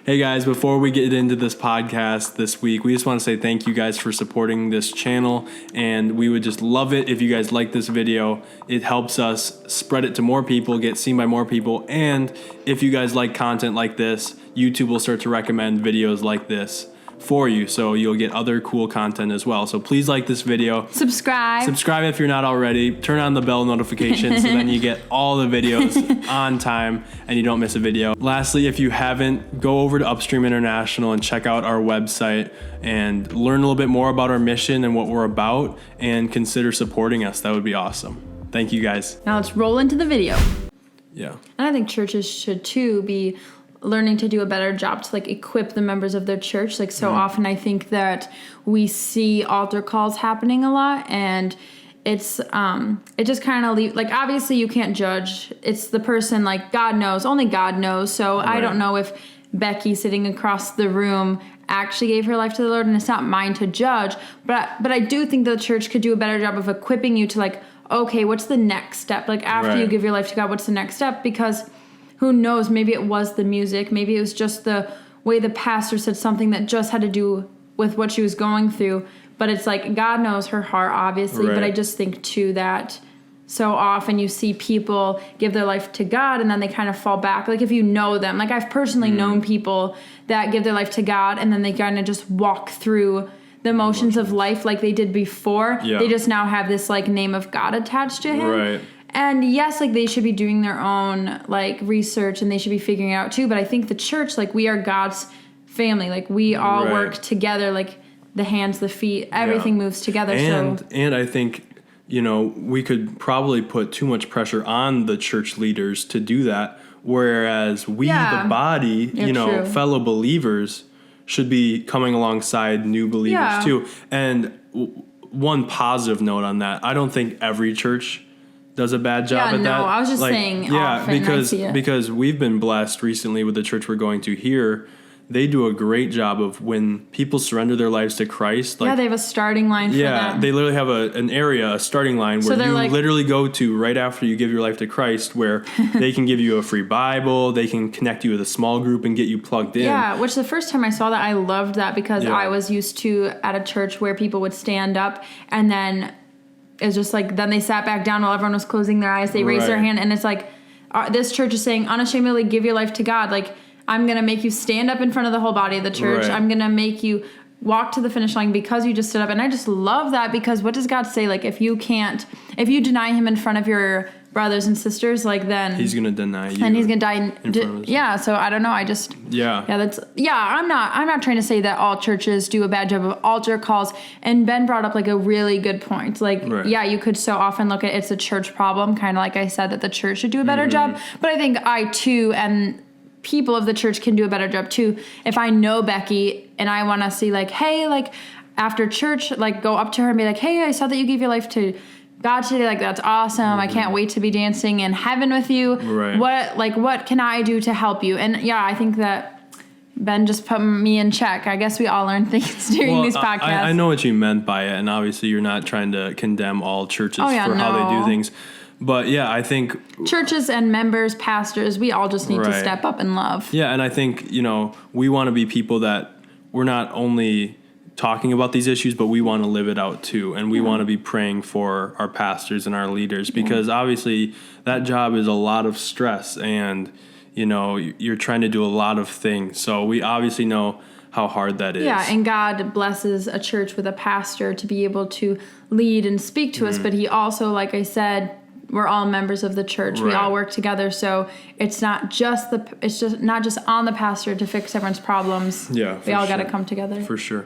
Hey guys, before we get into this podcast this week, we just want to say thank you guys for supporting this channel, and we would just love it if you guys like this video. It helps us spread it to more people, get seen by more people, and if you guys like content like this, YouTube will start to recommend videos like this for you, so you'll get other cool content as well. So please like this video. Subscribe if you're not already. Turn on the bell notification so then you get all the videos on time and you don't miss a video. Lastly, if you haven't, go over to Upstream International and check out our website and learn a little bit more about our mission and what we're about, and consider supporting us. That would be awesome. Thank you guys. Now let's roll into the video. Yeah. And I think churches should too be learning to do a better job to equip the members of their church. Often I think that we see altar calls happening a lot, and it's it just kind of obviously you can't judge. It's the person, God knows, only God knows. So right. I don't know if Becky sitting across the room actually gave her life to the Lord, and it's not mine to judge, but I do think the church could do a better job of equipping you to okay, what's the next step? After right. you give your life to God, what's the next step? Because who knows, maybe it was the music, maybe it was just the way the pastor said something that just had to do with what she was going through. But it's God knows her heart, obviously. Right. But I just think, too, that so often you see people give their life to God and then they kind of fall back. If you know them, I've personally known people that give their life to God and then they kind of just walk through the motions of life like they did before. Yeah. They just now have this name of God attached to him. Right. And yes, they should be doing their own research and they should be figuring it out too. But I think the church, we are God's family. We all right. work together, the hands, the feet, everything moves together. And I think, we could probably put too much pressure on the church leaders to do that. Whereas we, the body, true. fellow believers, should be coming alongside new believers too. And one positive note on that, I don't think every church does a bad job at that. I was just saying often because we've been blessed recently with the church we're going to here. They do a great job of when people surrender their lives to Christ. They have a starting line for them. Yeah, they literally have a starting line where you literally go to right after you give your life to Christ, where they can give you a free Bible, they can connect you with a small group and get you plugged in. Yeah, which the first time I saw that, I loved that because I was used to at a church where people would stand up and then it's just then they sat back down while everyone was closing their eyes. They raised their hand, and it's this church is saying, unashamedly give your life to God. I'm going to make you stand up in front of the whole body of the church. Right. I'm going to make you walk to the finish line because you just stood up. And I just love that, because what does God say? If you deny him in front of your brothers and sisters, then he's going to deny you. And he's going to die. In front of us. So I don't know. I'm not trying to say that all churches do a bad job of altar calls. And Ben brought up a really good point. Right. You could so often look at it's a church problem, kind of like I said, that the church should do a better job. But I think I too, and people of the church can do a better job too. If I know Becky and I want to see hey, after church, go up to her and be hey, I saw that you gave your life to God today. That's awesome. I can't wait to be dancing in heaven with you. Right. What can I do to help you? And I think that Ben just put me in check. I guess we all learn things during these podcasts. I know what you meant by it, and obviously you're not trying to condemn all churches for how they do things. But I think churches and members, pastors, we all just need to step up and love. Yeah, and I think, we want to be people that we're not only talking about these issues, but we want to live it out too. And we want to be praying for our pastors and our leaders, because obviously that job is a lot of stress, and, you're trying to do a lot of things. So we obviously know how hard that is. Yeah, and God blesses a church with a pastor to be able to lead and speak to us. But he also, like I said, we're all members of the church. Right. We all work together, so it's not just on the pastor to fix everyone's problems. Yeah, we all got to come together. For sure.